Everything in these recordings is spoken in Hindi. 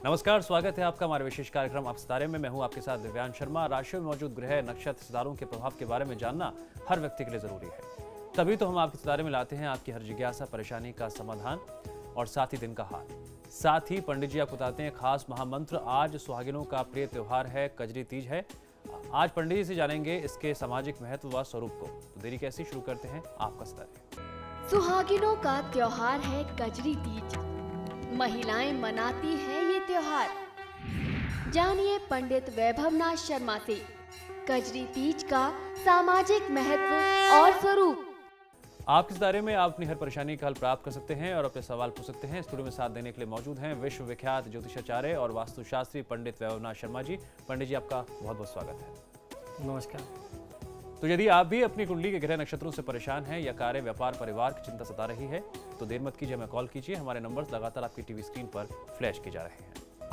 नमस्कार, स्वागत है आपका हमारे विशेष कार्यक्रम अब सितारे में। मैं हूं आपके साथ दिव्यांश शर्मा। राशियों में मौजूद ग्रह, नक्षत्र, सितारों के प्रभाव के बारे में जानना हर व्यक्ति के लिए जरूरी है। तभी तो हम आपके सितारे में लाते हैं आपकी हर जिज्ञासा, परेशानी का समाधान और साथ ही दिन का हाल। साथ ही पंडित जी आपको बताते हैं खास महामंत्र। आज सुहागिनों का प्रिय त्योहार है, कजरी तीज है। आज पंडित जी से जानेंगे इसके सामाजिक महत्व व स्वरूप को। तो देरी कैसी, शुरू करते हैं आपका सितारे। सुहागिनों का त्योहार है कजरी तीज। महिलाएं मनाती हैं ये त्योहार। जानिए पंडित वैभवनाथ शर्मा से कजरी तीज का सामाजिक महत्व और स्वरूप। आपके सितारे में आप अपनी हर परेशानी का हल प्राप्त कर सकते हैं और अपने सवाल पूछ सकते हैं। स्टूडियो में साथ देने के लिए मौजूद हैं विश्व विख्यात ज्योतिषाचार्य और वास्तुशास्त्री पंडित वैभवनाथ शर्मा जी। पंडित जी, आपका बहुत बहुत स्वागत है। नमस्कार। तो यदि आप भी अपनी कुंडली के ग्रह नक्षत्रों से परेशान हैं या कार्य, व्यापार, परिवार की चिंता सता रही है, तो देर मत कीजिए, हमें कॉल कीजिए। हमारे नंबर्स लगातार आपकी टीवी स्क्रीन पर फ्लैश किए जा रहे हैं।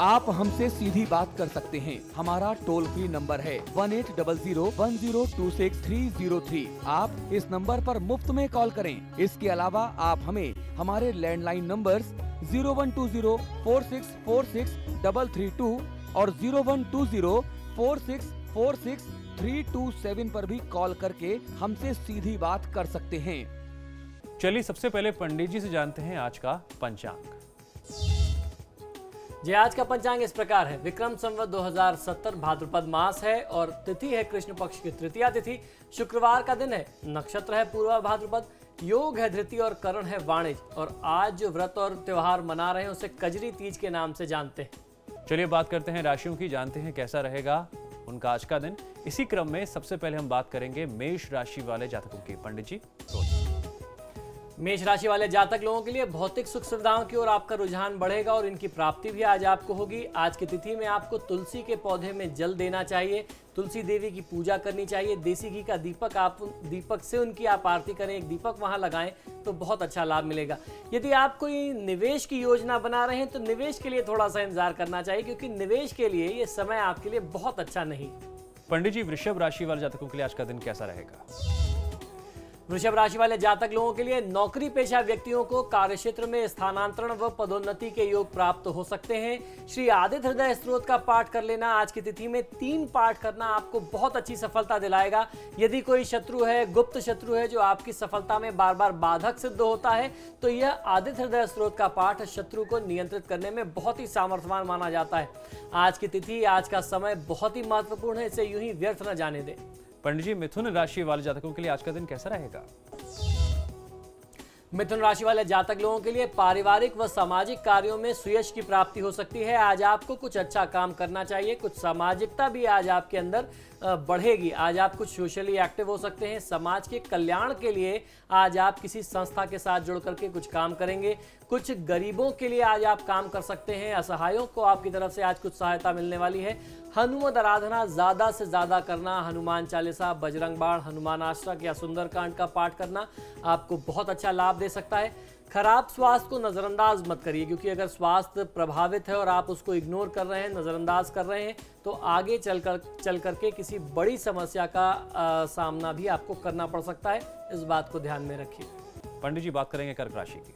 आप हमसे सीधी बात कर सकते हैं। हमारा टोल फ्री नंबर है 1800-1026-303। आप इस नंबर पर मुफ्त में कॉल करें। इसके अलावा आप हमें हमारे लैंडलाइन नंबर्स 0120-4646-332 और 0120-4646-327 पर भी कॉल करके हमसे सीधी बात कर सकते हैं। चलिए सबसे पहले पंडित जी से जानते हैं आज का पंचांग। जी, आज का पंचांग इस प्रकार है। विक्रम संवत 2070 भाद्रपद मास है और तिथि है कृष्ण पक्ष की तृतीया तिथि। शुक्रवार का दिन है। नक्षत्र है पूर्वा भाद्रपद। योग है धृति और करण है वाणिज्य। और आज जो व्रत और त्योहार मना रहे हैं उसे कजरी तीज के नाम से जानते हैं। चलिए बात करते हैं राशियों की, जानते हैं कैसा रहेगा उनका आज का दिन। इसी क्रम में सबसे पहले हम बात करेंगे मेष राशि वाले जातकों की। पंडित जी, मेष राशि वाले जातक लोगों के लिए भौतिक सुख सुविधाओं की ओर आपका रुझान बढ़ेगा और इनकी प्राप्ति भी आज आपको होगी। आज की तिथि में आपको तुलसी के पौधे में जल देना चाहिए, तुलसी देवी की पूजा करनी चाहिए। देसी घी का दीपक से उनकी आप आरती करें, एक दीपक वहां लगाएं तो बहुत अच्छा लाभ मिलेगा। यदि आप कोई निवेश की योजना बना रहे हैं तो निवेश के लिए थोड़ा सा इंतजार करना चाहिए, क्योंकि निवेश के लिए ये समय आपके लिए बहुत अच्छा नहीं। पंडित जी, वृषभ राशि वाले जातकों के लिए आज का दिन कैसा रहेगा? वृषभ राशि वाले जातक लोगों के लिए नौकरी पेशा व्यक्तियों को कार्यक्षेत्र में स्थानांतरण व पदोन्नति के योग प्राप्त हो सकते हैं। श्री आदित्य हृदय स्तोत्र का पाठ कर लेना, आज की तिथि में 3 पाठ करना आपको बहुत अच्छी सफलता दिलाएगा। यदि कोई शत्रु है, गुप्त शत्रु है जो आपकी सफलता में बार बार बाधक सिद्ध होता है, तो यह आदित्य हृदय स्तोत्र का पाठ शत्रु को नियंत्रित करने में बहुत ही सामर्थ्यवान माना जाता है। आज की तिथि, आज का समय बहुत ही महत्वपूर्ण है, इसे यूं ही व्यर्थ न जाने दें। पंडित जी, मिथुन राशि वाले जातकों के लिए आज का दिन कैसा रहेगा? मिथुन राशि वाले जातक लोगों के लिए पारिवारिक व सामाजिक कार्यों में सुयश की प्राप्ति हो सकती है। आज आपको कुछ अच्छा काम करना चाहिए, कुछ सामाजिकता भी आज आपके अंदर बढ़ेगी। आज आप कुछ सोशली एक्टिव हो सकते हैं। समाज के कल्याण के लिए आज आप किसी संस्था के साथ जुड़ करके कुछ काम करेंगे। कुछ गरीबों के लिए आज आप काम कर सकते हैं। असहायों को आपकी तरफ से आज कुछ सहायता मिलने वाली है। हनुमत आराधना ज्यादा से ज्यादा करना, हनुमान चालीसा, बजरंग बाण, हनुमान अष्टक या सुंदरकांड का पाठ करना आपको बहुत अच्छा लाभ दे सकता है। खराब स्वास्थ्य को नजरअंदाज मत करिए, क्योंकि अगर स्वास्थ्य प्रभावित है और आप उसको इग्नोर कर रहे हैं, नजरअंदाज कर रहे हैं, तो आगे चल करके किसी बड़ी समस्या का सामना भी आपको करना पड़ सकता है। इस बात को ध्यान में रखिए। पंडित जी, बात करेंगे कर्क राशि की।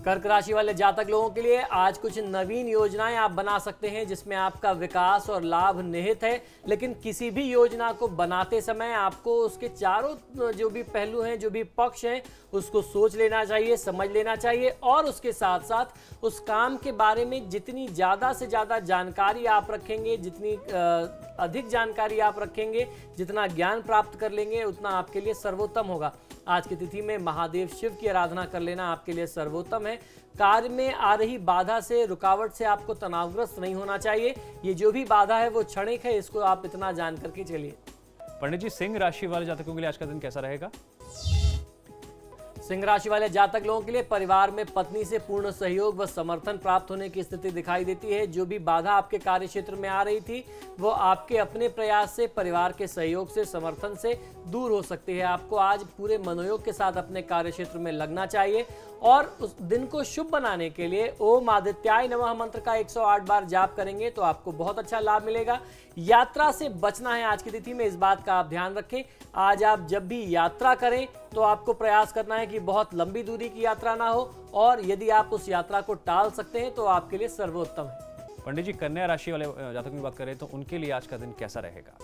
कर्क राशि वाले जातक लोगों के लिए आज कुछ नवीन योजनाएं आप बना सकते हैं जिसमें आपका विकास और लाभ निहित है। लेकिन किसी भी योजना को बनाते समय आपको उसके चारों जो भी पहलू हैं, जो भी पक्ष हैं, उसको सोच लेना चाहिए, समझ लेना चाहिए और उसके साथ साथ उस काम के बारे में जितनी ज़्यादा से ज़्यादा जानकारी आप रखेंगे, जितनी अधिक जानकारी आप रखेंगे, जितना ज्ञान प्राप्त कर लेंगे, उतना आपके लिए सर्वोत्तम होगा। आज की तिथि में महादेव शिव की आराधना कर लेना आपके लिए सर्वोत्तम है। कार्य में आ रही बाधा से, रुकावट से आपको तनावग्रस्त नहीं होना चाहिए। ये जो भी बाधा है वो क्षणिक है, इसको आप इतना जान करके चलिए। पंडित जी, सिंह राशि वाले जातकों के लिए आज का दिन कैसा रहेगा? सिंह राशि वाले जातक लोगों के लिए परिवार में पत्नी से पूर्ण सहयोग व समर्थन प्राप्त होने की स्थिति दिखाई देती है। जो भी बाधा आपके कार्य क्षेत्र में आ रही थी वो आपके अपने प्रयास से, परिवार के सहयोग से, समर्थन से दूर हो सकती है। आपको आज पूरे मनोयोग के साथ अपने कार्य क्षेत्र में लगना चाहिए और उस दिन को शुभ बनाने के लिए ओम आदित्याय नमः मंत्र का 108 बार जाप करेंगे तो आपको बहुत अच्छा लाभ मिलेगा। यात्रा से बचना है आज की तिथि में, इस बात का आप ध्यान रखें। आज आप जब भी यात्रा करें तो आपको प्रयास करना है कि बहुत लंबी दूरी की यात्रा ना हो, और यदि आप उस यात्रा को टाल सकते हैं तो आपके लिए सर्वोत्तम है। पंडित जी, कन्या राशि वाले जातकों की बात करें तो उनके लिए आज का दिन कैसा रहेगा?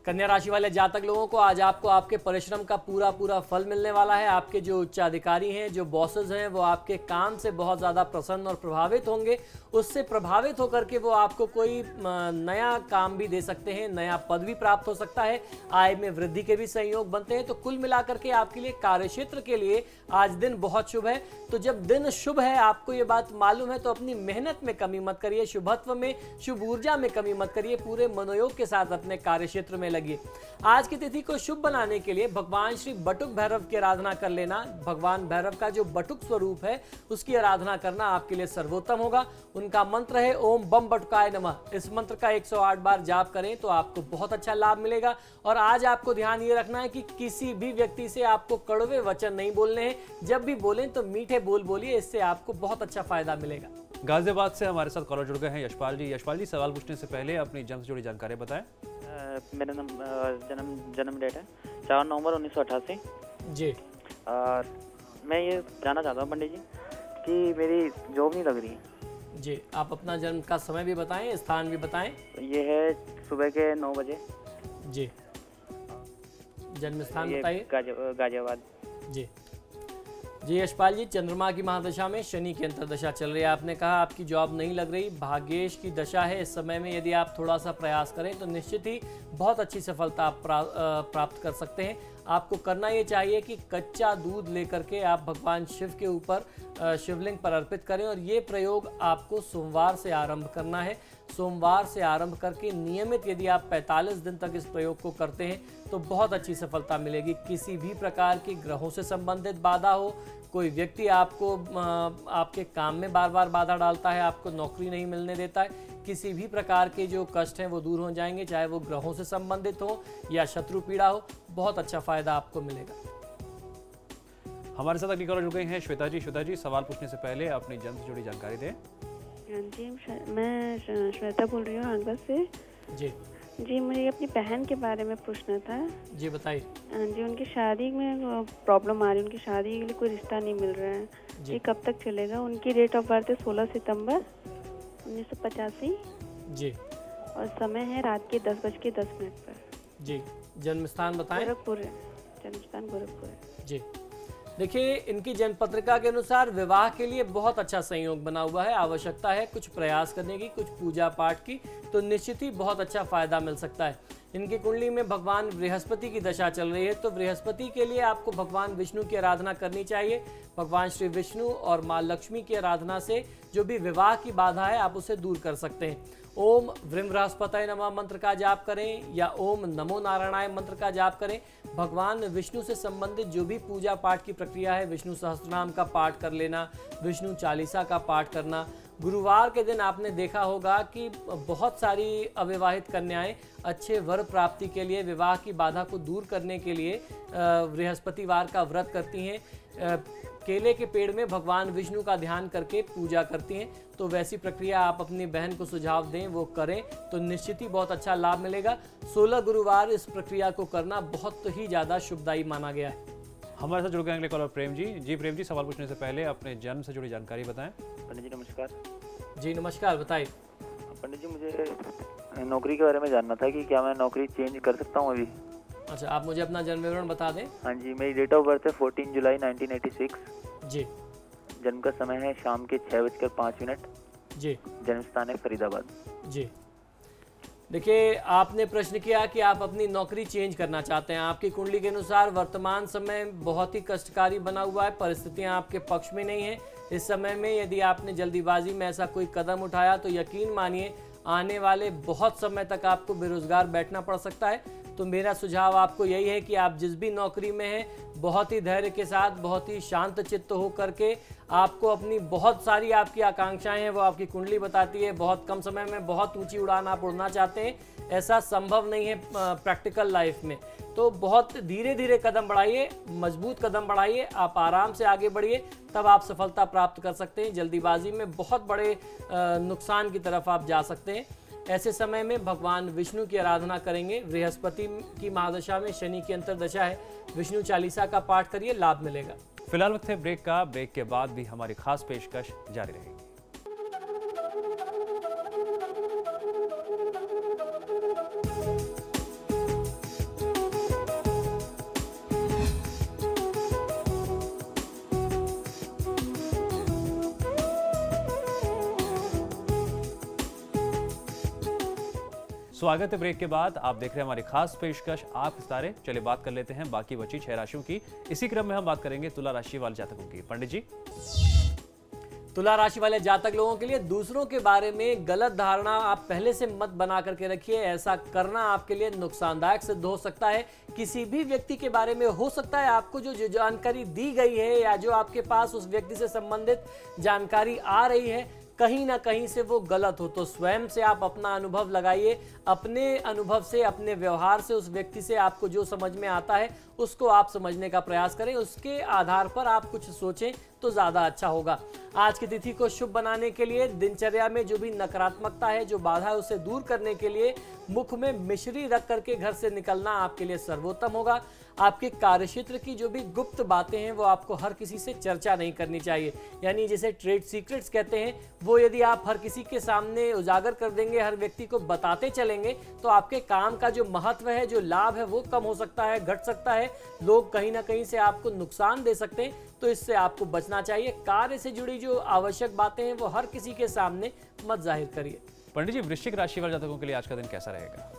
कन्या राशि वाले जातक लोगों को आज आपको आपके परिश्रम का पूरा फल मिलने वाला है। आपके जो उच्चाधिकारी हैं, जो बॉसेस हैं, वो आपके काम से बहुत ज़्यादा प्रसन्न और प्रभावित होंगे। उससे प्रभावित होकर के वो आपको कोई नया काम भी दे सकते हैं, नया पद भी प्राप्त हो सकता है, आय में वृद्धि के भी संयोग बनते हैं। तो कुल मिलाकर के आपके लिए कार्यक्षेत्र के लिए आज दिन बहुत शुभ है। तो जब दिन शुभ है, आपको ये बात मालूम है, तो अपनी मेहनत में कमी मत करिए, शुभत्व में, शुभ ऊर्जा में कमी मत करिए, पूरे मनोयोग के साथ अपने कार्यक्षेत्र में लगिए। आज की तिथि को शुभ बनाने के लिए भगवान श्री बटुक भैरव की आराधना कर लेना। भगवान भैरव का जो बटुक स्वरूप है उसकी आराधना करना आपके लिए सर्वोत्तम होगा। उनका मंत्र है ओम बम बटुकाय नमः। इस मंत्र का 108 बार जाप करें तो आपको बहुत अच्छा लाभ मिलेगा। और आज आपको ध्यान ये रखना है कि किसी भी व्यक्ति से आपको कड़वे वचन नहीं बोलने हैं। जब भी बोलें तो मीठे बोल बोलिए, इससे आपको बहुत अच्छा फायदा मिलेगा। गाजियाबाद से हमारे साथ कॉलर जुड़ गए हैं यशपाल जी। यशपाल जी, सवाल पूछने से पहले अपनी जन्म से जुड़ी जानकारी बताएं। मेरा जन्म डेट है 4 नवंबर 1988 जी। और मैं ये जानना चाहता हूँ पंडित जी कि मेरी जॉब नहीं लग रही है। जी, आप अपना जन्म का समय भी बताएं, स्थान भी बताएं। ये है सुबह के 9 बजे। जी, जन्म स्थान बताइए। गाजियाबाद। जी जी यशपाल जी, चंद्रमा की महादशा में शनि की अंतर्दशा चल रही है। आपने कहा आपकी जॉब नहीं लग रही, भाग्येश की दशा है। इस समय में यदि आप थोड़ा सा प्रयास करें तो निश्चित ही बहुत अच्छी सफलता आप प्राप्त कर सकते हैं। आपको करना ये चाहिए कि कच्चा दूध लेकर के आप भगवान शिव के ऊपर शिवलिंग पर अर्पित करें, और ये प्रयोग आपको सोमवार से आरंभ करना है। सोमवार से आरंभ करके नियमित यदि आप 45 दिन तक इस प्रयोग को करते हैं तो बहुत अच्छी सफलता मिलेगी। किसी भी प्रकार की ग्रहों से संबंधित बाधा हो, कोई व्यक्ति आपको आपके काम में बार बार बाधा डालता है, आपको नौकरी नहीं मिलने देता है, किसी भी प्रकार के जो कष्ट हैं वो दूर हो जाएंगे, चाहे वो ग्रहों से संबंधित हो या शत्रु पीड़ा हो। बहुत अच्छा फायदा आपको मिलेगा। हमारे साथ अगली कॉलर जुड़ गई हैं श्वेता जी। श्वेता जी, सवाल पूछने से पहले अपनी जन्म से जुड़ी जानकारी दें। जी, मैं श्वेता बोल रही हूँ आगरा से। जी जी, मुझे अपनी बहन के बारे में पूछना था। जी बताइए। जी, उनकी शादी में प्रॉब्लम आ रही है, उनकी शादी के लिए कोई रिश्ता नहीं मिल रहा है। ये कब तक चलेगा? उनकी डेट ऑफ बर्थ है 16 सितंबर 1985। जी। और समय है रात के 10:10 पर। जी, जन्म स्थान बताएं। गोरखपुर है, जन्म स्थान गोरखपुर है। जी, देखिए इनकी जन्म पत्रिका के अनुसार विवाह के लिए बहुत अच्छा संयोग बना हुआ है। आवश्यकता है कुछ प्रयास करने की, कुछ पूजा पाठ की, तो निश्चित ही बहुत अच्छा फायदा मिल सकता है। इनकी कुंडली में भगवान बृहस्पति की दशा चल रही है, तो बृहस्पति के लिए आपको भगवान विष्णु की आराधना करनी चाहिए। भगवान श्री विष्णु और माँ लक्ष्मी की आराधना से जो भी विवाह की बाधा है आप उसे दूर कर सकते हैं। ओम व्रीम बृहस्पतये नमः मंत्र का जाप करें या ओम नमो नारायणाय मंत्र का जाप करें। भगवान विष्णु से संबंधित जो भी पूजा पाठ की प्रक्रिया है, विष्णु सहस्त्रनाम का पाठ कर लेना, विष्णु चालीसा का पाठ करना। गुरुवार के दिन आपने देखा होगा कि बहुत सारी अविवाहित कन्याएं अच्छे वर प्राप्ति के लिए, विवाह की बाधा को दूर करने के लिए बृहस्पतिवार का व्रत करती हैं। केले के पेड़ में भगवान विष्णु का ध्यान करके पूजा करती हैं। तो वैसी प्रक्रिया आप अपनी बहन को सुझाव दें, वो करें तो निश्चित ही बहुत अच्छा लाभ मिलेगा। 16 गुरुवार इस प्रक्रिया को करना बहुत ही ज़्यादा शुभदायी माना गया है। हमारे साथ जुड़ गए अगले कॉलर प्रेम जी। जी प्रेम जी, सवाल पूछने से पहले अपने जन्म से जुड़ी जानकारी बताएं। पंडित जी नमस्कार। जी नमस्कार, बताइए। पंडित जी, मुझे नौकरी के बारे में जानना था कि क्या मैं नौकरी चेंज कर सकता हूँ अभी? अच्छा, आप मुझे अपना जन्म विवरण बता दें। हाँ जी, मेरी डेट ऑफ बर्थ है 14 जुलाई 1986। जी। जन्म का समय है शाम के 6:05। जी। जन्म स्थान है फरीदाबाद। जी, देखिए आपने प्रश्न किया कि आप अपनी नौकरी चेंज करना चाहते हैं। आपकी कुंडली के अनुसार वर्तमान समय बहुत ही कष्टकारी बना हुआ है, परिस्थितियां आपके पक्ष में नहीं है। इस समय में यदि आपने जल्दीबाजी में ऐसा कोई कदम उठाया तो यकीन मानिए आने वाले बहुत समय तक आपको बेरोजगार बैठना पड़ सकता है। तो मेरा सुझाव आपको यही है कि आप जिस भी नौकरी में हैं, बहुत ही धैर्य के साथ, बहुत ही शांत चित्त हो करके आपको अपनी बहुत सारी आपकी आकांक्षाएं हैं, वो आपकी कुंडली बताती है। बहुत कम समय में बहुत ऊंची उड़ान आप उड़ना चाहते हैं, ऐसा संभव नहीं है प्रैक्टिकल लाइफ में। तो बहुत धीरे धीरे कदम बढ़ाइए, मजबूत कदम बढ़ाइए, आप आराम से आगे बढ़िए, तब आप सफलता प्राप्त कर सकते हैं। जल्दीबाजी में बहुत बड़े नुकसान की तरफ आप जा सकते हैं। ऐसे समय में भगवान विष्णु की आराधना करेंगे। बृहस्पति की महादशा में शनि की अंतर्दशा है, विष्णु चालीसा का पाठ करिए, लाभ मिलेगा। फिलहाल वक्त है ब्रेक का। ब्रेक के बाद भी हमारी खास पेशकश जारी रहेगी। स्वागत है ब्रेक के बाद। आप देख रहे हैं हमारी खास पेशकश आप सितारे। चलिए बात कर लेते हैं बाकी बची 6 राशियों की। इसी क्रम में हम बात करेंगे तुला राशि वाले जातकों की। पंडित जी, तुला राशि वाले जातक लोगों के लिए दूसरों के बारे में गलत धारणा आप पहले से मत बना करके रखिए। ऐसा करना आपके लिए नुकसानदायक सिद्ध हो सकता है। किसी भी व्यक्ति के बारे में हो सकता है आपको जो जानकारी दी गई है या जो आपके पास उस व्यक्ति से संबंधित जानकारी आ रही है, कहीं ना कहीं से वो गलत हो। तो स्वयं से आप अपना अनुभव लगाइए। अपने अनुभव से, अपने व्यवहार से उस व्यक्ति से आपको जो समझ में आता है उसको आप समझने का प्रयास करें। उसके आधार पर आप कुछ सोचें तो ज़्यादा अच्छा होगा। आज की तिथि को शुभ बनाने के लिए दिनचर्या में जो भी नकारात्मकता है, जो बाधा है, उसे दूर करने के लिए मुख में मिश्री रख करके घर से निकलना आपके लिए सर्वोत्तम होगा। आपके कार्यक्षेत्र की जो भी गुप्त बातें हैं वो आपको हर किसी से चर्चा नहीं करनी चाहिए। यानी जिसे ट्रेड सीक्रेट्स कहते हैं, वो यदि आप हर किसी के सामने उजागर कर देंगे, हर व्यक्ति को बताते चलेंगे, तो आपके काम का जो महत्व है, जो लाभ है, वो कम हो सकता है, घट सकता है। लोग कहीं ना कहीं से आपको नुकसान दे सकते हैं, तो इससे आपको बचना चाहिए। कार्य से जुड़ी जो आवश्यक बातें हैं वो हर किसी के सामने मत जाहिर करिए। पंडित जी, वृश्चिक राशि वाले जातकों के लिए आज का दिन कैसा रहेगा?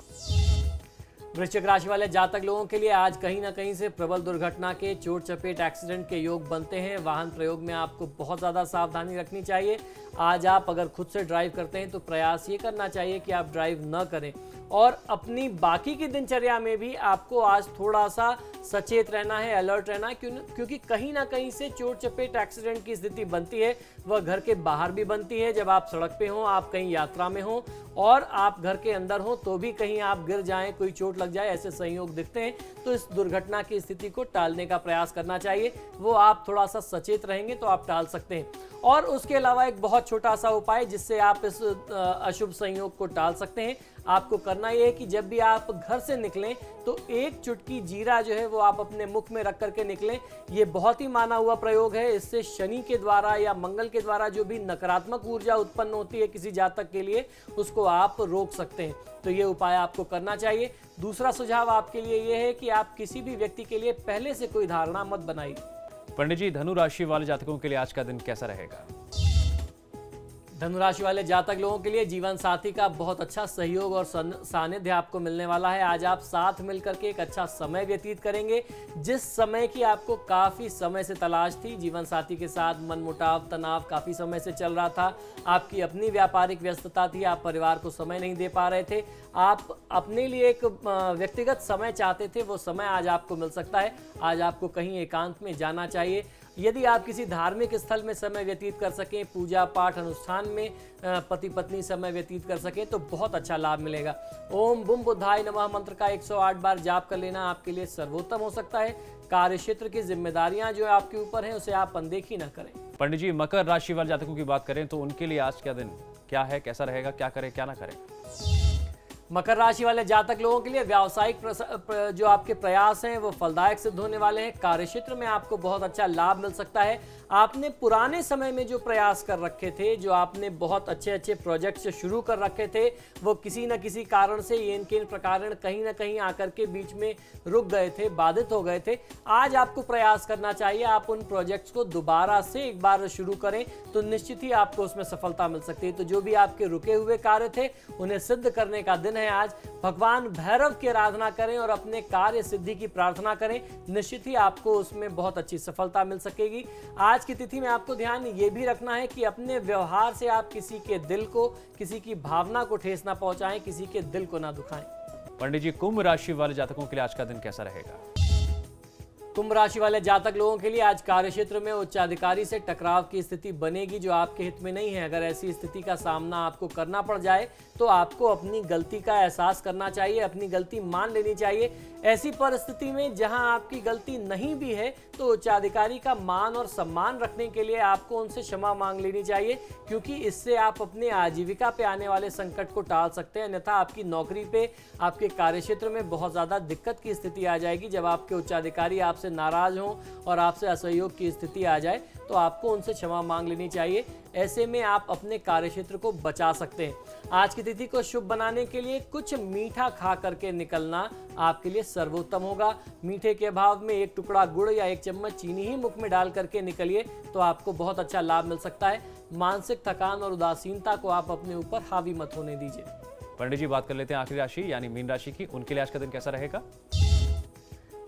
वृश्चिक राशि वाले जातक लोगों के लिए आज कहीं ना कहीं से प्रबल दुर्घटना के, चोट चपेट, एक्सीडेंट के योग बनते हैं। वाहन प्रयोग में आपको बहुत ज़्यादा सावधानी रखनी चाहिए। आज आप अगर खुद से ड्राइव करते हैं तो प्रयास ये करना चाहिए कि आप ड्राइव न करें। और अपनी बाकी की दिनचर्या में भी आपको आज थोड़ा सा सचेत रहना है, अलर्ट रहना है, क्योंकि कहीं ना कहीं से चोट चपेट, एक्सीडेंट की स्थिति बनती है। वह घर के बाहर भी बनती है, जब आप सड़क पे हों, आप कहीं यात्रा में हों, और आप घर के अंदर हों तो भी कहीं आप गिर जाएं, कोई चोट लग जाए, ऐसे संयोग दिखते हैं। तो इस दुर्घटना की स्थिति को टालने का प्रयास करना चाहिए। वो आप थोड़ा सा सचेत रहेंगे तो आप टाल सकते हैं। और उसके अलावा एक बहुत छोटा सा उपाय जिससे आप इस अशुभ संयोग को टाल सकते हैं, आपको करना यह है कि जब भी आप घर से निकलें तो एक चुटकी जीरा जो है वो आप अपने मुख में रख करके निकलें। ये बहुत ही माना हुआ प्रयोग है। इससे शनि के द्वारा या मंगल के द्वारा जो भी नकारात्मक ऊर्जा उत्पन्न होती है किसी जातक के लिए, उसको आप रोक सकते हैं। तो ये उपाय आपको करना चाहिए। दूसरा सुझाव आपके लिए ये है कि आप किसी भी व्यक्ति के लिए पहले से कोई धारणा मत बनाइए। पंडित जी, धनु राशि वाले जातकों के लिए आज का दिन कैसा रहेगा? धनुराशि वाले जातक लोगों के लिए जीवन साथी का बहुत अच्छा सहयोग और सानिध्य आपको मिलने वाला है। आज आप साथ मिलकर के एक अच्छा समय व्यतीत करेंगे, जिस समय की आपको काफ़ी समय से तलाश थी। जीवन साथी के साथ मनमुटाव, तनाव काफ़ी समय से चल रहा था। आपकी अपनी व्यापारिक व्यस्तता थी, आप परिवार को समय नहीं दे पा रहे थे। आप अपने लिए एक व्यक्तिगत समय चाहते थे, वो समय आज आपको मिल सकता है। आज आपको कहीं एकांत में जाना चाहिए। यदि आप किसी धार्मिक स्थल में समय व्यतीत कर सकें, पूजा पाठ अनुष्ठान में पति पत्नी समय व्यतीत कर सकें, तो बहुत अच्छा लाभ मिलेगा। ओम बुम बुद्धाय नमः मंत्र का 108 बार जाप कर लेना आपके लिए सर्वोत्तम हो सकता है। कार्य क्षेत्र की जिम्मेदारियां जो आपके ऊपर हैं उसे आप अनदेखी न करें। पंडित जी, मकर राशि वाले जातकों की बात करें तो उनके लिए आज का दिन क्या है, कैसा रहेगा, क्या करें क्या ना करें? मकर राशि वाले जातक लोगों के लिए व्यावसायिक जो आपके प्रयास हैं वो फलदायक सिद्ध होने वाले हैं। कार्यक्षेत्र में आपको बहुत अच्छा लाभ मिल सकता है। आपने पुराने समय में जो प्रयास कर रखे थे, जो आपने बहुत अच्छे अच्छे प्रोजेक्ट्स शुरू कर रखे थे, वो किसी न किसी कारण से इनके प्रकार कहीं ना कहीं आकर के बीच में रुक गए थे, बाधित हो गए थे। आज आपको प्रयास करना चाहिए, आप उन प्रोजेक्ट्स को दोबारा से एक बार शुरू करें तो निश्चित ही आपको उसमें सफलता मिल सकती है। तो जो भी आपके रुके हुए कार्य थे उन्हें सिद्ध करने का दिन है आज। भगवान भैरव की आराधना करें और अपने कार्य सिद्धि की प्रार्थना करें, निश्चित ही आपको उसमें बहुत अच्छी सफलता मिल सकेगी। आज की तिथि में आपको ध्यान ये भी रखना है कि अपने व्यवहार से आप किसी के दिल को, किसी की भावना को ठेस ना पहुंचाएं, किसी के दिल को ना दुखाएं। पंडित जी, कुंभ राशि वाले जातकों के लिए आज का दिन कैसा रहेगा? कुंभ राशि वाले जातक लोगों के लिए आज कार्यक्षेत्र में उच्चाधिकारी से टकराव की स्थिति बनेगी जो आपके हित में नहीं है। अगर ऐसी स्थिति का सामना आपको करना पड़ जाए तो आपको अपनी गलती का एहसास करना चाहिए, अपनी गलती मान लेनी चाहिए। ऐसी परिस्थिति में जहां आपकी गलती नहीं भी है तो उच्चाधिकारी का मान और सम्मान रखने के लिए आपको उनसे क्षमा मांग लेनी चाहिए, क्योंकि इससे आप अपने आजीविका पे आने वाले संकट को टाल सकते हैं। अन्यथा आपकी नौकरी पे, आपके कार्यक्षेत्र में बहुत ज़्यादा दिक्कत की स्थिति आ जाएगी। जब आपके उच्चाधिकारी आपसे नाराज हों और आपसे असहयोग की स्थिति आ जाए तो आपको उनसे क्षमा मांग लेनी चाहिए। ऐसे में आप अपने कार्यक्षेत्र को बचा सकते हैं। आज की तिथि को शुभ बनाने के लिए कुछ मीठा खा करके निकलना आपके लिए सर्वोत्तम होगा। मीठे के अभाव में एक टुकड़ा गुड़ या एक चम्मच चीनी ही मुख में डाल करके निकलिए तो आपको बहुत अच्छा लाभ मिल सकता है। मानसिक थकान और उदासीनता को आप अपने ऊपर हावी मत होने दीजिए। पंडित जी, बात कर लेते हैं आखिरी राशि यानी मीन राशि की। उनके लिए आज का दिन कैसा रहेगा?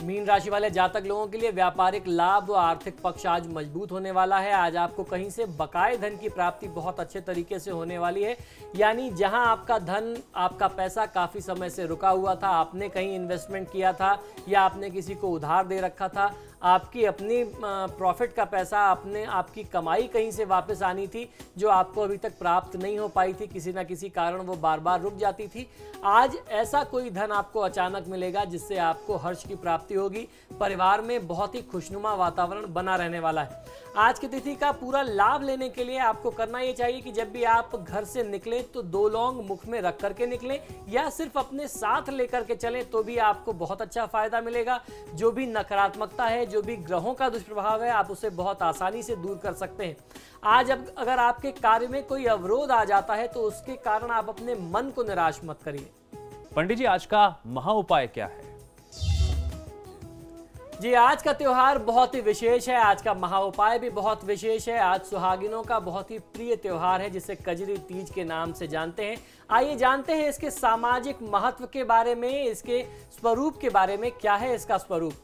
मीन राशि वाले जातक लोगों के लिए व्यापारिक लाभ व आर्थिक पक्ष आज मजबूत होने वाला है। आज आपको कहीं से बकाये धन की प्राप्ति बहुत अच्छे तरीके से होने वाली है। यानी जहां आपका धन, आपका पैसा काफ़ी समय से रुका हुआ था, आपने कहीं इन्वेस्टमेंट किया था या आपने किसी को उधार दे रखा था, आपकी अपनी प्रॉफिट का पैसा, आपकी कमाई कहीं से वापस आनी थी जो आपको अभी तक प्राप्त नहीं हो पाई थी, किसी ना किसी कारण वो बार बार रुक जाती थी। आज ऐसा कोई धन आपको अचानक मिलेगा जिससे आपको हर्ष की प्राप्ति होगी। परिवार में बहुत ही खुशनुमा वातावरण बना रहने वाला है। आज की तिथि का पूरा लाभ लेने के लिए आपको करना ये चाहिए कि जब भी आप घर से निकलें तो 2 लौंग मुख में रख करके निकलें या सिर्फ अपने साथ लेकर के चलें तो भी आपको बहुत अच्छा फायदा मिलेगा। जो भी नकारात्मकता है, जो भी ग्रहों का दुष्प्रभाव है, आप उसे बहुत आसानी से दूर कर सकते हैं। आज अगर आपके कार्य में कोई अवरोध आ जाता है तो उसके कारण आप अपने मन को निराश मत करिए। पंडित जी, आज का महा उपाय क्या है? जी, आज का त्योहार बहुत ही विशेष है। आज का महा उपाय भी बहुत विशेष है। आज सुहागिनों का बहुत ही प्रिय त्योहार है जिसे कजरी तीज के नाम से जानते हैं। आइए जानते हैं इसके सामाजिक महत्व के बारे में, इसके स्वरूप के बारे में। क्या है इसका स्वरूप?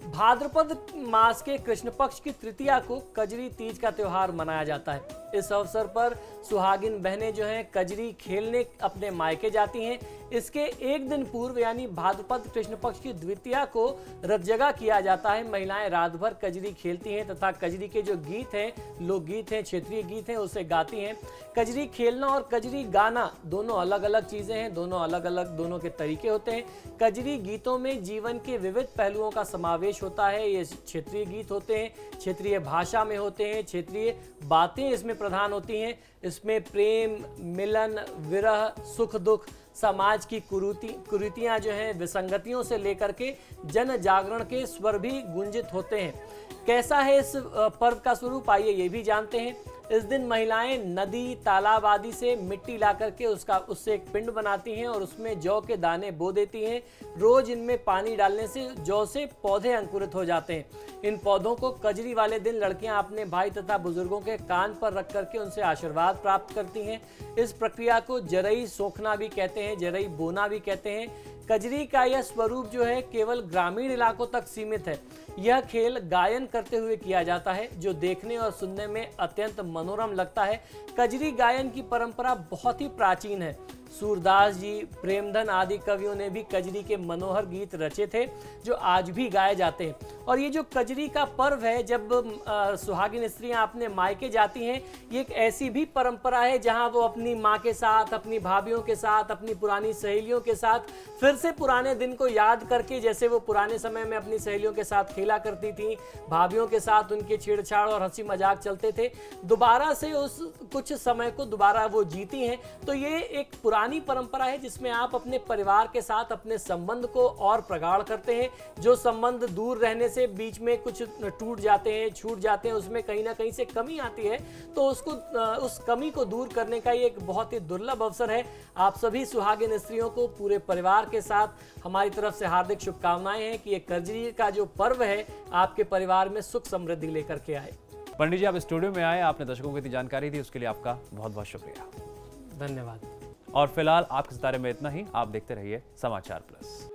भाद्रपद मास के कृष्ण पक्ष की तृतीया को कजरी तीज का त्योहार मनाया जाता है। इस अवसर पर सुहागिन बहनें जो हैं कजरी खेलने अपने मायके जाती हैं। इसके एक दिन पूर्व यानी भाद्रपद कृष्ण पक्ष की द्वितीया को रतजगा किया जाता है। महिलाएं रात भर कजरी खेलती हैं तथा कजरी के जो गीत हैं, लोकगीत हैं, क्षेत्रीय गीत हैं, उसे गाती हैं। कजरी खेलना और कजरी गाना दोनों अलग अलग चीजें हैं, दोनों के तरीके होते हैं। कजरी गीतों में जीवन के विविध पहलुओं का समावेश होता है। ये क्षेत्रीय गीत होते हैं, क्षेत्रीय भाषा में होते हैं, क्षेत्रीय बातें इसमें प्रधान होती हैं। इसमें प्रेम, मिलन, विरह, सुख दुख, समाज की कुरीतियां जो हैं, विसंगतियों से लेकर के जन जागरण के स्वर भी गुंजित होते हैं। कैसा है इस पर्व का स्वरूप, आइए ये भी जानते हैं। इस दिन महिलाएं नदी, तालाब आदि से मिट्टी ला करके उससे एक पिंड बनाती हैं और उसमें जौ के दाने बो देती हैं। रोज इनमें पानी डालने से जौ से पौधे अंकुरित हो जाते हैं। इन पौधों को कजरी वाले दिन लड़कियां अपने भाई तथा बुजुर्गों के कान पर रख करके उनसे आशीर्वाद प्राप्त करती हैं। इस प्रक्रिया को जरई सोखना भी कहते हैं, जरई बोना भी कहते हैं। कजरी का यह स्वरूप जो है केवल ग्रामीण इलाकों तक सीमित है। यह खेल गायन करते हुए किया जाता है जो देखने और सुनने में अत्यंत मनोरम लगता है। कजरी गायन की परंपरा बहुत ही प्राचीन है। सूरदास जी, प्रेमधन आदि कवियों ने भी कजरी के मनोहर गीत रचे थे जो आज भी गाए जाते हैं। और ये जो कजरी का पर्व है, जब सुहागिन स्त्रियां अपने मायके जाती हैं, ये एक ऐसी भी परंपरा है जहां वो अपनी माँ के साथ, अपनी भाभियों के साथ, अपनी पुरानी सहेलियों के साथ फिर से पुराने दिन को याद करके, जैसे वो पुराने समय में अपनी सहेलियों के साथ खेला करती थी, भाभियों के साथ उनके छेड़छाड़ और हंसी मजाक चलते थे, दोबारा से उस कुछ समय को दोबारा वो जीती हैं। तो ये एक पुरानी परंपरा है जिसमें आप अपने परिवार के साथ अपने संबंध को और प्रगाढ़ करते हैं। जो संबंध दूर रहने से बीच में कुछ टूट जाते हैं, छूट जाते हैं, उसमें कहीं ना कहीं से कमी आती है, तो उस कमी को दूर करने का ये एक बहुत ही दुर्लभ अवसर है। आप सभी सुहागिन स्त्रियों को पूरे परिवार के साथ हमारी तरफ से हार्दिक शुभकामनाएं हैं कि ये कजरी का जो पर्व है आपके परिवार में सुख समृद्धि लेकर के आए। पंडित जी, आप स्टूडियो में आए, आपने दर्शकों को इतनी जानकारी दी, उसके लिए आपका बहुत बहुत शुक्रिया। धन्यवाद। और फिलहाल आपके सितारे में इतना ही। आप देखते रहिए समाचार प्लस।